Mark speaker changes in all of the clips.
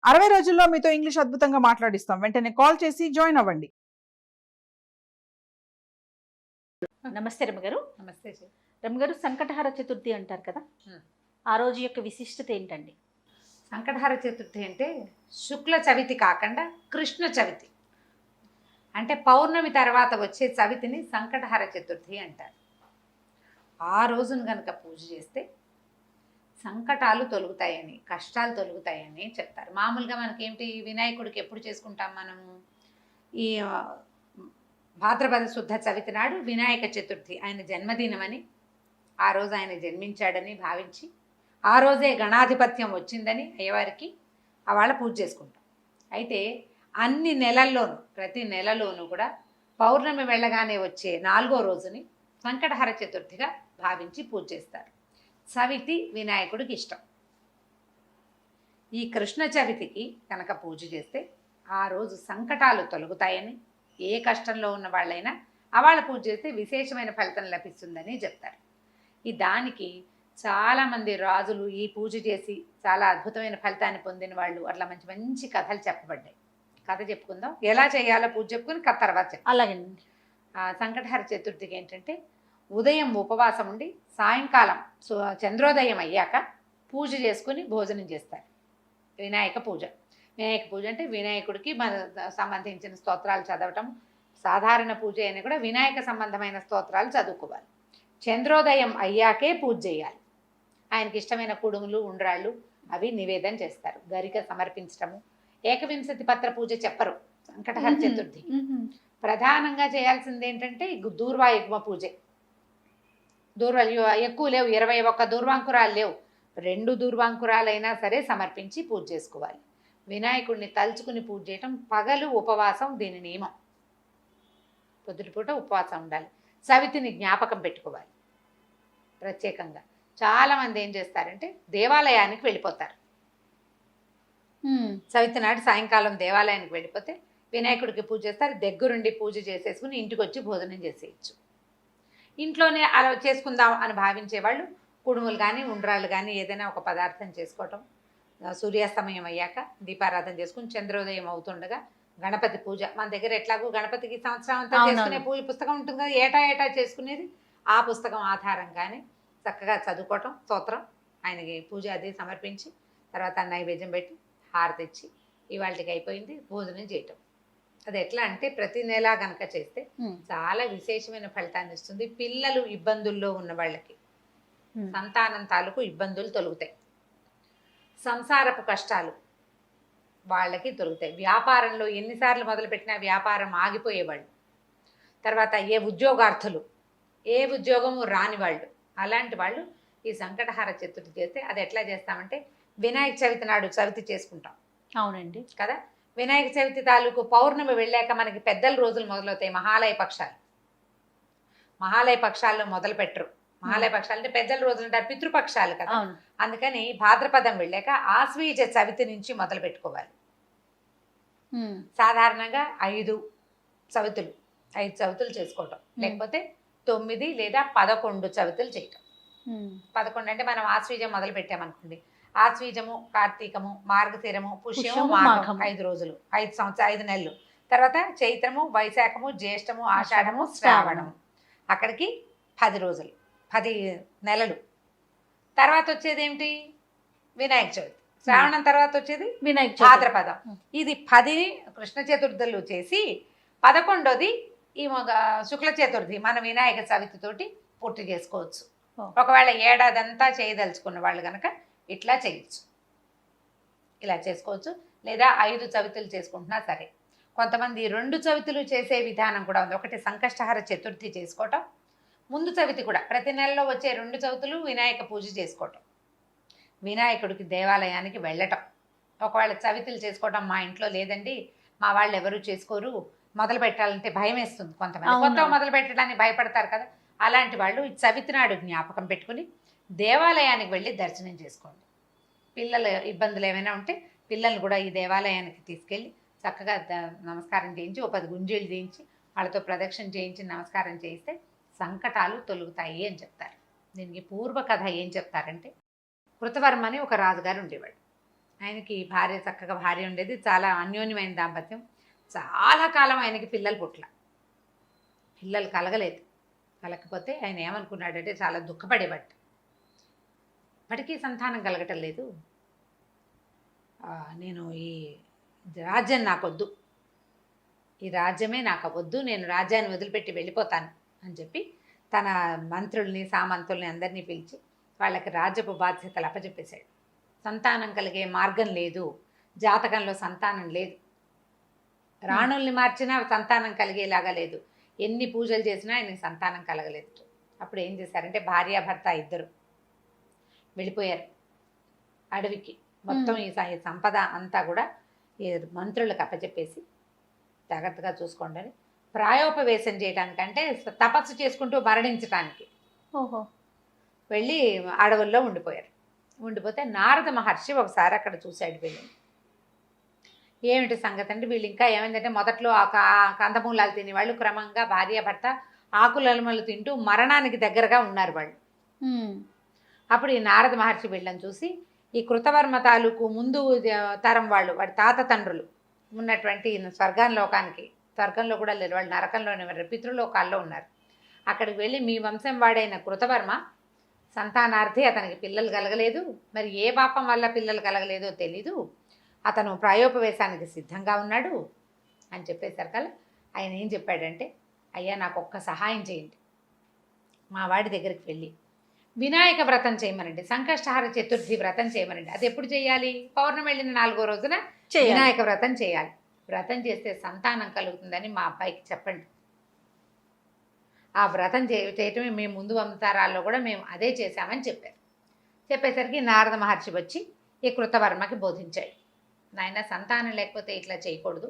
Speaker 1: 60 రోజుల్లో మీతో ఇంగ్లీష్ అద్భుతంగా మాట్లాడిస్తాం. వెంటనే కాల్ చేసి జాయిన్ అవ్వండి.
Speaker 2: నమస్తే రమ్మగారు.
Speaker 3: నమస్తే జీ.
Speaker 2: రమ్మగారు, సంకటహార చతుర్థి అంటారు కదా, ఆ రోజు యొక్క విశిష్టత ఏంటండి?
Speaker 3: సంకటహార చతుర్థి అంటే శుక్ల చవితి కాకుండా కృష్ణ చవితి, అంటే పౌర్ణమి తర్వాత వచ్చే చవితిని సంకటహార చతుర్థి అంటారు. ఆ రోజును కనుక పూజ చేస్తే సంకటాలు తొలుగుతాయని, కష్టాలు తొలుగుతాయని చెప్తారు. మామూలుగా మనకేమిటి, వినాయకుడికి ఎప్పుడు చేసుకుంటాం మనము? ఈ భాద్రపద శుద్ధ చవితి నాడు వినాయక చతుర్థి ఆయన జన్మదినమని, ఆ రోజు ఆయన జన్మించాడని భావించి ఆ రోజే గణాధిపత్యం వచ్చిందని అయ్యవారికి వాళ్ళ పూజ చేసుకుంటాం. అయితే అన్ని నెలల్లోనూ, ప్రతి నెలలోనూ కూడా పౌర్ణమి వెళ్ళగానే వచ్చే 4వ రోజుని సంకటహర చతుర్థిగా భావించి పూజ చేస్తారు. చవితి వినాయకుడికి ఇష్టం. ఈ కృష్ణ చవితికి కనుక పూజ చేస్తే ఆ రోజు సంకటాలు తొలగుతాయని, ఏ కష్టంలో ఉన్న వాళ్ళైనా వాళ్ళ పూజ చేస్తే విశేషమైన ఫలితం లభిస్తుందని చెప్తారు. ఈ దానికి చాలామంది రాజులు ఈ పూజ చేసి చాలా అద్భుతమైన ఫలితాన్ని పొందిన వాళ్ళు అట్లా మంచి మంచి కథలు చెప్పబడ్డాయి. కథ చెప్పుకుందాం, ఎలా చేయాలో పూజ చెప్పుకుని కథ తర్వాత చెప్తాం.
Speaker 2: అలాగేనండి.
Speaker 3: సంకటహర చతుర్థికి ఏంటంటే ఉదయం ఉపవాసం ఉండి సాయంకాలం చంద్రోదయం అయ్యాక పూజ చేసుకుని భోజనం చేస్తారు. వినాయక పూజ. వినాయక పూజ అంటే వినాయకుడికి మన సంబంధించిన స్తోత్రాలు చదవటం. సాధారణ పూజ అయినా కూడా వినాయక సంబంధమైన స్తోత్రాలు చదువుకోవాలి. చంద్రోదయం అయ్యాకే పూజ చేయాలి. ఆయనకి ఇష్టమైన కుడుములు, ఉండ్రాళ్ళు అవి నివేదన చేస్తారు. గరిక సమర్పించటము. ఏకవింశతి పత్ర పూజ చెప్పరు సంకటహర చతుర్థి. ప్రధానంగా చేయాల్సింది ఏంటంటే దూర్వాయుగ్మ పూజే. ఎక్కువ లేవు, 21 దూర్వాంకురాలు లేవు. 2 దూర్వాంకురాలైనా సరే సమర్పించి పూజ చేసుకోవాలి. వినాయకుడిని తలుచుకుని పూజ చేయటం. పగలు ఉపవాసం దీని నియమం. పొద్దుటిపూట ఉపవాసం ఉండాలి. చవితిని జ్ఞాపకం పెట్టుకోవాలి ప్రత్యేకంగా. చాలామంది ఏం చేస్తారంటే దేవాలయానికి వెళ్ళిపోతారు. చవితి నాడు సాయంకాలం దేవాలయానికి వెళ్ళిపోతే వినాయకుడికి పూజ చేస్తారు. దగ్గరుండి పూజ చేసేసుకుని ఇంటికి వచ్చి భోజనం చేసేయచ్చు. ఇంట్లోనే అలా చేసుకుందాం అని భావించే వాళ్ళు కుడుములు కానీ, ఉండ్రాళ్ళు కానీ ఏదైనా ఒక పదార్థం చేసుకోవటం. సూర్యాస్తమయం అయ్యాక దీపారాధన చేసుకుని చంద్రోదయం అవుతుండగా గణపతి పూజ. మన దగ్గర ఎట్లాగో గణపతికి సంవత్సరం అంతా చేసుకునే పూజ పుస్తకం ఉంటుంది కదా, ఏటా చేసుకునేది. ఆ పుస్తకం ఆధారంగానే చక్కగా చదువుకోవటం, స్తోత్రం, ఆయనకి పూజ అది సమర్పించి తర్వాత నైవేద్యం పెట్టి హారతి ఇచ్చి ఇవాళకి అయిపోయింది భోజనం చేయటం. అది ఎట్లా అంటే ప్రతి నెల కనుక చేస్తే చాలా విశేషమైన ఫలితాన్ని ఇస్తుంది. పిల్లలు ఇబ్బందుల్లో ఉన్న వాళ్ళకి, సంతానం తాలూకు ఇబ్బందులు తొలుగుతాయి. సంసారపు కష్టాలు వాళ్ళకి తొలుగుతాయి. వ్యాపారంలో ఎన్నిసార్లు మొదలుపెట్టినా వ్యాపారం ఆగిపోయేవాళ్ళు, తర్వాత ఉద్యోగార్థులు, ఏ ఉద్యోగము రాని వాళ్ళు, అలాంటి వాళ్ళు ఈ సంకటహార చతుర్థి చేస్తే, అది ఎట్లా చేస్తామంటే వినాయక చవితి నాడు చవితి చేసుకుంటాం.
Speaker 2: అవునండి
Speaker 3: కదా. వినాయక చవితి తాలూకు పౌర్ణమి వెళ్ళాక మనకి పెద్దల రోజులు మొదలవుతాయి. మహాలయ పక్షాలు. మహాలయ పక్షాల్లో మొదలు పెట్టరు. మహాలయ పక్షాలు అంటే పెద్దల రోజులు అంటారు, పితృపక్షాలు కదా. అందుకని భాద్రపదం వెళ్ళాక ఆశ్వీజ చవితి నుంచి మొదలు పెట్టుకోవాలి. సాధారణంగా 5 చవితులు చేసుకోవటం, లేకపోతే 9 లేదా 11 చవితులు చేయటం. 11 అంటే మనం ఆశ్వీజం మొదలు పెట్టామనుకోండి, ఆశ్వీజము, కార్తీకము, మార్గశిరము, పుష్యము, మాఘం 5 రోజులు, 5 నెలలు. తర్వాత చైత్రము, వైశాఖము, జ్యేష్టము, ఆషాఢము, శ్రావణము, అక్కడికి 10 రోజులు, 10 నెలలు. తర్వాత వచ్చేది ఏమిటి? వినాయక చవితి. శ్రావణం తర్వాత వచ్చేది
Speaker 2: వినాయక
Speaker 3: భాద్రపదం. ఇది 10 కృష్ణ చతుర్థులు చేసి 11వది ఈ శుక్ల చతుర్థి మన వినాయక చవితితోటి పూర్తి చేసుకోవచ్చు. ఒకవేళ ఏడాదంతా చేయదలుచుకున్న వాళ్ళు కనుక ఇట్లా చేయొచ్చు, ఇలా చేసుకోవచ్చు. లేదా 5 చవితులు చేసుకుంటున్నా సరే. కొంతమంది 2 చవితులు చేసే విధానం కూడా ఉంది. ఒకటి సంకష్టహర చతుర్థి చేసుకోవటం, ముందు చవితి కూడా ప్రతి నెలలో వచ్చే 2 చవితులు వినాయక పూజ చేసుకోవటం, వినాయకుడికి దేవాలయానికి వెళ్ళటం. ఒకవేళ చవితులు చేసుకోవటం మా ఇంట్లో లేదండి, మా వాళ్ళు ఎవరు చేసుకోరు, మొదలు పెట్టాలంటే భయం వేస్తుంది, కొంతమంది కొత్త మొదలు పెట్టడానికి భయపడతారు కదా, అలాంటి వాళ్ళు ఈ చవితి నాడు జ్ఞాపకం పెట్టుకుని దేవాలయానికి వెళ్ళి దర్శనం చేసుకోండి. పిల్లల ఇబ్బందులు ఏమైనా ఉంటే పిల్లల్ని కూడా ఈ దేవాలయానికి తీసుకెళ్ళి చక్కగా నమస్కారం చేయించి, 10 గుంజీలు చేయించి వాళ్ళతో ప్రదక్షిణ చేయించి నమస్కారం చేయిస్తే సంకటాలు తొలుగుతాయి అని చెప్తారు. దీనికి పూర్వ కథ ఏం చెప్తారంటే, కృతవర్మ అని ఒక రాజుగారు ఉండేవాడు. ఆయనకి భార్య చక్కగా భార్య ఉండేది, చాలా అన్యోన్యమైన దాంపత్యం. చాలా కాలం ఆయనకి పిల్లలు పుట్ల, పిల్లలు కలగలేదు. కలగకపోతే ఆయన ఏమనుకున్నాడంటే చాలా దుఃఖపడేవాడు. ఇప్పటికీ సంతానం కలగటం లేదు, నేను ఈ రాజ్యం నాకొద్దు, ఈ రాజ్యమే నాకు వద్దు, నేను రాజ్యాన్ని వదిలిపెట్టి వెళ్ళిపోతాను అని చెప్పి తన మంత్రుల్ని సామంతుల్ని అందరినీ పిలిచి వాళ్ళకి రాజ్యపు బాధ్యతలు అప్పచెప్పేశాడు. సంతానం కలిగే మార్గం లేదు, జాతకంలో సంతానం లేదు, రాణుల్ని మార్చినా సంతానం కలిగేలాగా లేదు, ఎన్ని పూజలు చేసినా ఆయనకి సంతానం కలగలేదు. అప్పుడు ఏం చేశారంటే భార్యాభర్త ఇద్దరు వెళ్ళిపోయారు అడవికి. మొత్తం ఈ సంపద అంతా కూడా ఈ మంత్రులకు అప్పచెప్పేసి జాగ్రత్తగా చూసుకోండి అని ప్రాయోపవేశం చేయడానికంటే తపస్సు చేసుకుంటూ మరణించడానికి
Speaker 2: ఓహో
Speaker 3: వెళ్ళి అడవుల్లో ఉండిపోయారు. ఉండిపోతే నారద మహర్షి ఒకసారి అక్కడ చూశాడు వీళ్ళని. ఏమిటి సంగతి అంటే వీళ్ళు ఇంకా ఏమైందంటే మొదట్లో కందమూలాలు తినేవాళ్ళు క్రమంగా భార్యాభర్త ఆకులలమలు తింటూ మరణానికి దగ్గరగా ఉన్నారు వాళ్ళు. అప్పుడు ఈ నారద మహర్షి వీళ్ళని చూసి ఈ కృతవర్మ తాలూకు ముందు తరం వాళ్ళు, వాడి తాత తండ్రులు ఉన్నటువంటి స్వర్గంలో కూడా లేరు, వాళ్ళు నరకంలోనే ఉన్నారు, పితృలోకాల్లో ఉన్నారు. అక్కడికి వెళ్ళి మీ వంశం వాడైన కృతవర్మ సంతానార్థి, అతనికి పిల్లలు కలగలేదు, మరి ఏ పాపం వల్ల పిల్లలు కలగలేదో తెలీదు, అతను ప్రాయోపవేశానికి సిద్ధంగా ఉన్నాడు అని చెప్పేసరికి ఆయన ఏం చెప్పాడంటే, అయ్యా నాకు ఒక్క సహాయం చేయండి, మా వాడి దగ్గరికి వెళ్ళి వినాయక వ్రతం చేయమనండి, సంకష్టహార చతుర్థి వ్రతం చేయమనండి. అది ఎప్పుడు చేయాలి? పౌర్ణమి వెళ్ళిన 4వ రోజున వినాయక వ్రతం చేయాలి. వ్రతం చేస్తే సంతానం కలుగుతుందని మా అబ్బాయికి చెప్పండి. ఆ వ్రతం చేయటమే మేము ముందు అవతారాల్లో కూడా మేము అదే చేశామని చెప్పారు. చెప్పేసరికి నారద మహర్షి వచ్చి ఈ కృతవర్మకి బోధించాడు. నాయన సంతానం లేకపోతే ఇట్లా చేయకూడదు,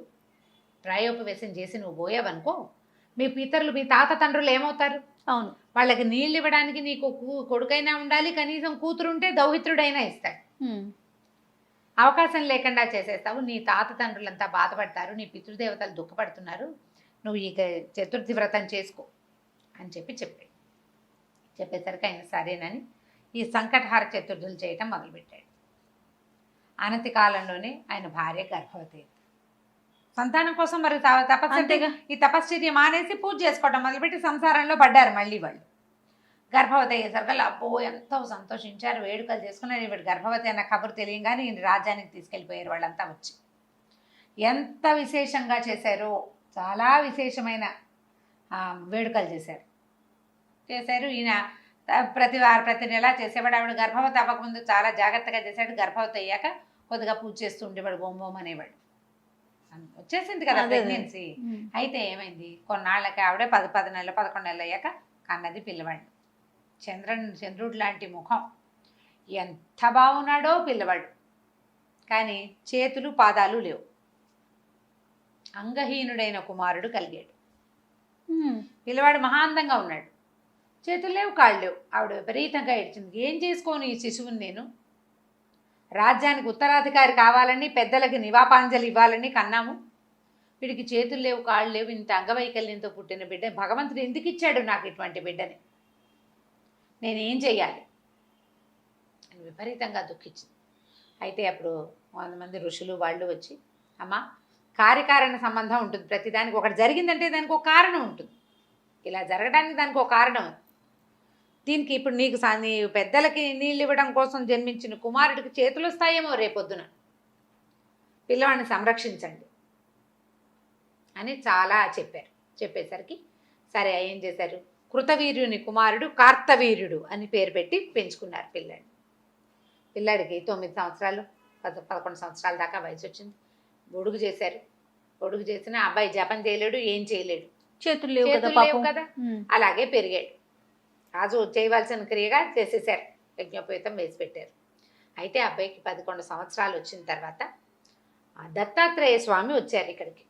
Speaker 3: ప్రాయోపవేశం చేసి నువ్వు పోయావనుకో మీ పితరులు మీ తాత తండ్రులు ఏమవుతారు?
Speaker 2: అవును,
Speaker 3: వాళ్ళకి నీళ్ళు ఇవ్వడానికి నీకు కొడుకైనా ఉండాలి, కనీసం కూతురుంటే దౌహిత్రుడైనా ఇస్తాడు. అవకాశం లేకుండా చేసేస్తావు, నీ తాత తండ్రులంతా బాధపడతారు, నీ పితృదేవతలు దుఃఖపడుతున్నారు, నువ్వు ఈ చతుర్థి వ్రతం చేసుకో అని చెప్పాడు. చెప్పేసరికి ఆయన సరేనని ఈ సంకటహార చతుర్థులు చేయటం మొదలుపెట్టాడు. అనతి కాలంలోనే ఆయన భార్య గర్భవతి. సంతానం కోసం మరి తపస్సు, ఈ తపశ్చర్య మానేసి పూజ చేసుకోవటం మొదలుపెట్టి సంసారంలో పడ్డారు మళ్ళీ వాళ్ళు. గర్భవతి అయ్యేసరికి అబ్బో ఎంతో సంతోషించారు, వేడుకలు చేసుకున్నారు. ఈవిడ గర్భవతి అన్న కబురు తెలియగానే ఈయన రాజ్యానికి తీసుకెళ్ళిపోయారు వాళ్ళంతా వచ్చి. ఎంత విశేషంగా చేశారో, చాలా విశేషమైన వేడుకలు చేశారు. ఈయన ప్రతి నెల చేసేవాడు. ఆవిడ గర్భవతి అవ్వకముందు చాలా జాగ్రత్తగా చేశాడు. గర్భవతి అయ్యాక కొద్దిగా పూజ చేస్తూ ఉండేవాడు, బొమ్మోమ్ అనేవాడు. వచ్చేసింది కదా ప్రెగ్నెన్సీ. అయితే ఏమైంది, కొన్నాళ్ళకి ఆవిడ 10 నెలలు 11 నెలలు అయ్యాక కన్నది పిల్లవాడు. చంద్రుడు లాంటి ముఖం, ఎంత బాగున్నాడో పిల్లవాడు, కానీ చేతులు పాదాలు లేవు. అంగహీనుడైన కుమారుడు కలిగాడు. పిల్లవాడు మహాందంగా ఉన్నాడు, చేతులు లేవు, కాళ్ళు లేవు. ఆవిడ విపరీతంగా ఏడ్చింది. ఏం చేసుకోను ఈ శిశువుని నేను? రాజ్యానికి ఉత్తరాధికారి కావాలని, పెద్దలకి నివాపాంజలి ఇవ్వాలని కన్నాము, వీడికి చేతులు లేవు, కాళ్ళు లేవు, ఇంత అంగవైకల్యంతో పుట్టిన బిడ్డ భగవంతుడు ఎందుకు ఇచ్చాడు నాకు ఇటువంటి బిడ్డని? నేనేం చెయ్యాలి అని విపరీతంగా దుఃఖించింది. అయితే అప్పుడు 100 మంది ఋషులు వాళ్ళు వచ్చి, అమ్మ కార్యకారణ సంబంధం ఉంటుంది, ప్రతిదానికి ఒకటి జరిగిందంటే దానికి ఒక కారణం ఉంటుంది, ఇలా జరగడానికి దానికి ఒక కారణం. దీనికి ఇప్పుడు నీకు నీ పెద్దలకి నీళ్ళు ఇవ్వడం కోసం జన్మించిన కుమారుడికి చేతులు వస్తాయేమో రేపొద్దున, పిల్లవాడిని సంరక్షించండి అని చాలా చెప్పారు. చెప్పేసరికి సరే ఏం చేశారు, కృతవీర్యుని కుమారుడు కార్తవీర్యుడు అని పేరు పెట్టి పెంచుకున్నారు పిల్లాడిని. పిల్లాడికి 9 సంవత్సరాలు 11 సంవత్సరాల దాకా వయసు వచ్చింది. బొడుగు చేశారు. బొడుగు చేసిన అబ్బాయి జపం చేయలేడు, ఏం చేయలేడు,
Speaker 2: చేతులు లేవు
Speaker 3: కదా. అలాగే పెరిగాడు. రాజు చేయవలసిన క్రియగా చేసేసారు, యజ్ఞోపేతం వేసి పెట్టారు. అయితే అబ్బాయికి 11 సంవత్సరాలు వచ్చిన తర్వాత దత్తాత్రేయ స్వామి వచ్చారు ఇక్కడికి.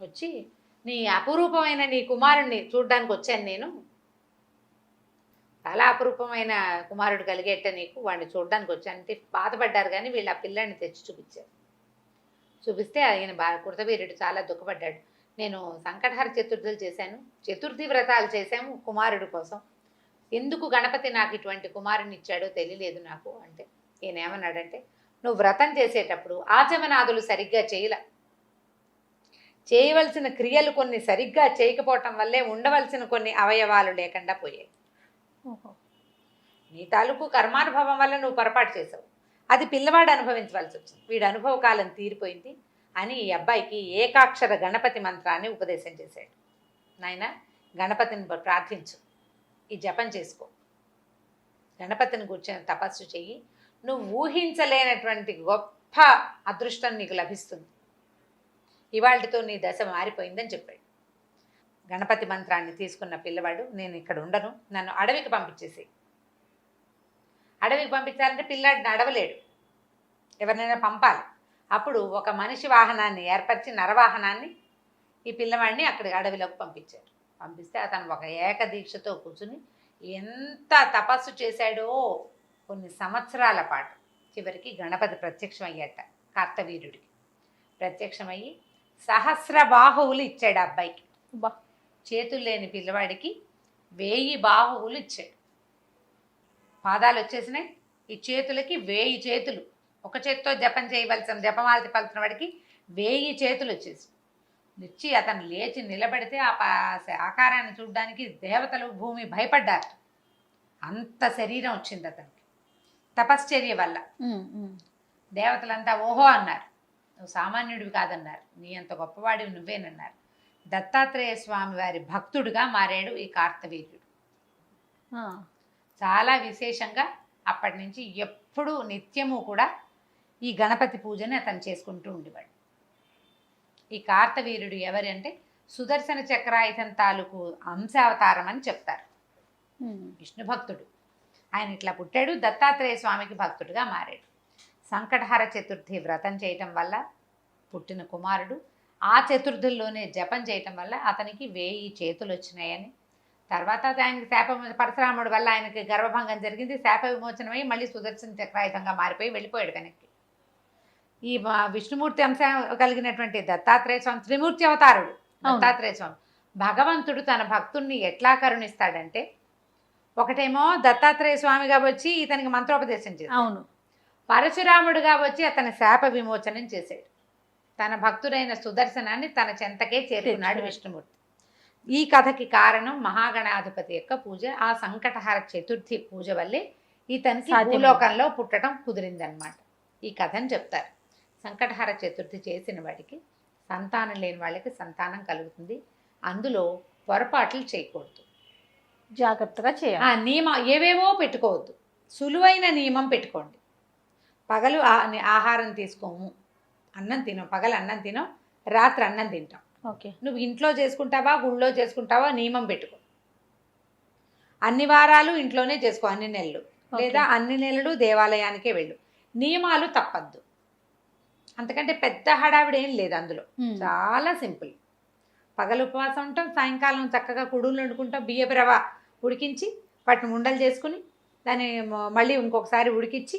Speaker 3: వచ్చి నీ అపురూపమైన నీ కుమారుడిని చూడడానికి వచ్చాను నేను, చాలా అపురూపమైన కుమారుడు కలిగేట నీకు, వాడిని చూడడానికి వచ్చానంటే బాధపడ్డారు. కానీ వీళ్ళు ఆ పిల్లాడిని తెచ్చి చూపించారు. చూపిస్తే ఆయన కృతవీర్యుడు చాలా దుఃఖపడ్డాడు. నేను సంకటహార చతుర్థులు చేశాను, చతుర్థి వ్రతాలు చేశాము కుమారుడు కోసం, ఎందుకు గణపతి నాకు ఇటువంటి కుమారుని ఇచ్చాడో తెలియలేదు నాకు అంటే, ఈయన ఏమన్నాడంటే నువ్వు వ్రతం చేసేటప్పుడు ఆచమనాదులు సరిగ్గా చేయవలసిన క్రియలు కొన్ని సరిగ్గా చేయకపోవటం వల్లే ఉండవలసిన కొన్ని అవయవాలు లేకుండా పోయాయి. నీ తాలూకు కర్మానుభవం వల్ల నువ్వు పొరపాటు చేసావు, అది పిల్లవాడు అనుభవించవలసి వచ్చింది. వీడి అనుభవ కాలం తీరిపోయింది అని ఈ అబ్బాయికి ఏకాక్షర గణపతి మంత్రాన్ని ఉపదేశం చేశాడు. నాయన, గణపతిని ప్రార్థించు, ఈ జపం చేసుకో, గణపతిని కూర్చొని తపస్సు చెయ్యి, నువ్వు ఊహించలేనటువంటి గొప్ప అదృష్టం నీకు లభిస్తుంది, ఇవాళతో నీ దశ మారిపోయిందని చెప్పాడు. గణపతి మంత్రాన్ని తీసుకున్న పిల్లవాడు, నేను ఇక్కడ ఉండను, నన్ను అడవికి పంపించేసి. అడవికి పంపించాలంటే పిల్లాడు నడవలేడు, ఎవరినైనా పంపాలి. అప్పుడు ఒక మనిషి వాహనాన్ని ఏర్పరిచి, నరవాహనాన్ని, ఈ పిల్లవాడిని అక్కడికి అడవిలోకి పంపించారు. పంపిస్తే అతను ఒక ఏకదీక్షతో కూర్చుని ఎంత తపస్సు చేశాడో కొన్ని సంవత్సరాల పాటు. చివరికి గణపతి ప్రత్యక్షమయ్యాట కార్తవీర్యుడికి. ప్రత్యక్షమయ్యి సహస్ర బాహువులు ఇచ్చాడు ఆ అబ్బాయికి. చేతులు లేని పిల్లవాడికి 1000 బాహువులు ఇచ్చాడు. పాదాలు వచ్చేసినాయి, ఈ చేతులకి 1000 చేతులు. ఒక చేతితో జపం చేయవలసిన జపమాలతి పలుతున్న వాడికి 1000 చేతులు వచ్చేసి ఇచ్చి అతను లేచి నిలబడితే ఆ ఆకారాన్ని చూడడానికి దేవతలు భూమి భయపడ్డారు. అంత శరీరం వచ్చింది అతనికి తపశ్చర్య వల్ల. దేవతలంతా ఓహో అన్నారు, నువ్వు సామాన్యుడివి కాదన్నారు, నీ అంత గొప్పవాడివి నువ్వేనన్నారు. దత్తాత్రేయ స్వామి వారి భక్తుడిగా మారాడు ఈ కార్తవీర్యుడు. చాలా విశేషంగా అప్పటి నుంచి ఎప్పుడూ నిత్యము కూడా ఈ గణపతి పూజని అతను చేసుకుంటూ ఉండేవాడు. ఈ కార్తవీర్యుడు ఎవరు అంటే సుదర్శన చక్రాయుధం తాలూకు అంశావతారం అని చెప్తారు. విష్ణు భక్తుడు ఆయన. ఇట్లా పుట్టాడు, దత్తాత్రేయ స్వామికి భక్తుడిగా మారాడు. సంకటహర చతుర్థి వ్రతం చేయటం వల్ల పుట్టిన కుమారుడు ఆ చతుర్థుల్లోనే జపం చేయటం వల్ల అతనికి 1000 చేతులు వచ్చినాయని. తర్వాత ఆయనకి పరశురాముడి వల్ల ఆయనకి గర్భభంగం జరిగింది, శాప విమోచనమై మళ్ళీ సుదర్శన చక్రాయుధంగా మారిపోయి వెళ్ళిపోయాడు వెనక్కి. ఈ విష్ణుమూర్తి అంశం కలిగినటువంటి దత్తాత్రేయ స్వామి త్రిమూర్తి అవతారుడు. దత్తాత్రేయ స్వామి భగవంతుడు తన భక్తుణ్ణి ఎట్లా కరుణిస్తాడంటే, ఒకటేమో దత్తాత్రేయ స్వామిగా వచ్చి ఇతనికి మంత్రోపదేశం చేశాడు. అవును. పరశురాముడుగా వచ్చి అతని శాప విమోచనం చేశాడు. తన భక్తుడైన సుదర్శనాన్ని తన చెంతకే చేరుకున్నాడు విష్ణుమూర్తి. ఈ కథకి కారణం మహాగణాధిపతి యొక్క పూజ. ఆ సంకటహర చతుర్థి పూజ వల్లే ఇతనికి భూలోకంలో పుట్టడం కుదిరిందనమాట. ఈ కథని చెప్తారు. సంకటహర చతుర్థి చేసిన వాడికి, సంతానం లేని వాళ్ళకి సంతానం కలుగుతుంది. అందులో పొరపాట్లు చేయకూడదు,
Speaker 2: జాగ్రత్తగా చేయాలి.
Speaker 3: నియమం ఏవేవో పెట్టుకోవద్దు, సులువైన నియమం పెట్టుకోండి. పగలు ఆహారం తీసుకోము, అన్నం తినం, పగలు అన్నం తినం, రాత్రి అన్నం తింటాం.
Speaker 2: ఓకే,
Speaker 3: నువ్వు ఇంట్లో చేసుకుంటావా గుళ్ళో చేసుకుంటావా నియమం పెట్టుకో. అన్ని వారాలు ఇంట్లోనే చేసుకో, అన్ని నెలలు, లేదా అన్ని నెలలు దేవాలయానికే వెళ్ళు. నియమాలు తప్పద్దు. అంతకంటే పెద్ద హడావిడి ఏం లేదు అందులో, చాలా సింపుల్. పగలు ఉపవాసం ఉంటాం, సాయంకాలం చక్కగా కుడుములు వండుకుంటాం, బియ్యపు రవ్వ ఉడికించి వాటిని ఉండలు చేసుకుని దాన్ని మళ్ళీ ఇంకొకసారి ఉడికించి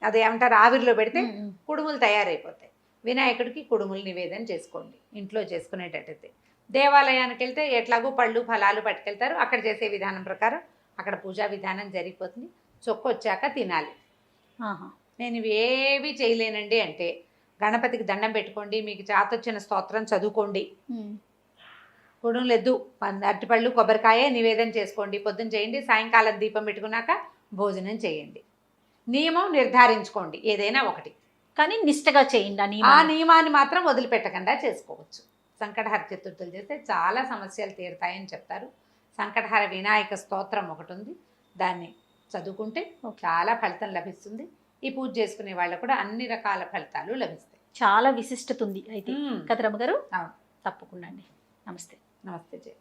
Speaker 3: అది ఏమంటారు ఆవిరిలో పెడితే కుడుములు తయారైపోతాయి. వినాయకుడికి కుడుములు నివేదన చేసుకోండి ఇంట్లో చేసుకునేటట్టయితే. దేవాలయానికి వెళ్తే ఎట్లాగో పళ్ళు ఫలాలు పట్టుకెళ్తారు, అక్కడ చేసే విధానం ప్రకారం అక్కడ పూజా విధానం జరిగిపోతుంది. చొక్కొచ్చాక తినాలి. నేను ఇవి ఏవి చేయలేనండి అంటే గణపతికి దండం పెట్టుకోండి, మీకు చాతొచ్చిన స్తోత్రం చదువుకోండి, కుడుములెద్దు, అరటిపళ్ళు కొబ్బరికాయ నివేదన చేసుకోండి, పొద్దున్న చేయండి, సాయంకాలం దీపం పెట్టుకున్నాక భోజనం చేయండి. నియమం నిర్ధారించుకోండి ఏదైనా ఒకటి,
Speaker 2: కానీ నిష్టగా చేయండి.
Speaker 3: ఆ నియమాన్ని మాత్రం వదిలిపెట్టకుండా చేసుకోవచ్చు. సంకటహర చతుర్థులు చేస్తే చాలా సమస్యలు తీరుతాయని చెప్తారు. సంకటహర వినాయక స్తోత్రం ఒకటి ఉంది, దాన్ని చదువుకుంటే చాలా ఫలితం లభిస్తుంది. ఈ పూజ చేసుకునే వాళ్ళకు కూడా అన్ని రకాల ఫలితాలు లభిస్తాయి.
Speaker 2: చాలా విశిష్టత ఉంది అయితే కదరమ్మ గారు.
Speaker 3: అవును,
Speaker 2: తప్పకుండా అండి. నమస్తే.
Speaker 3: నమస్తే జయ.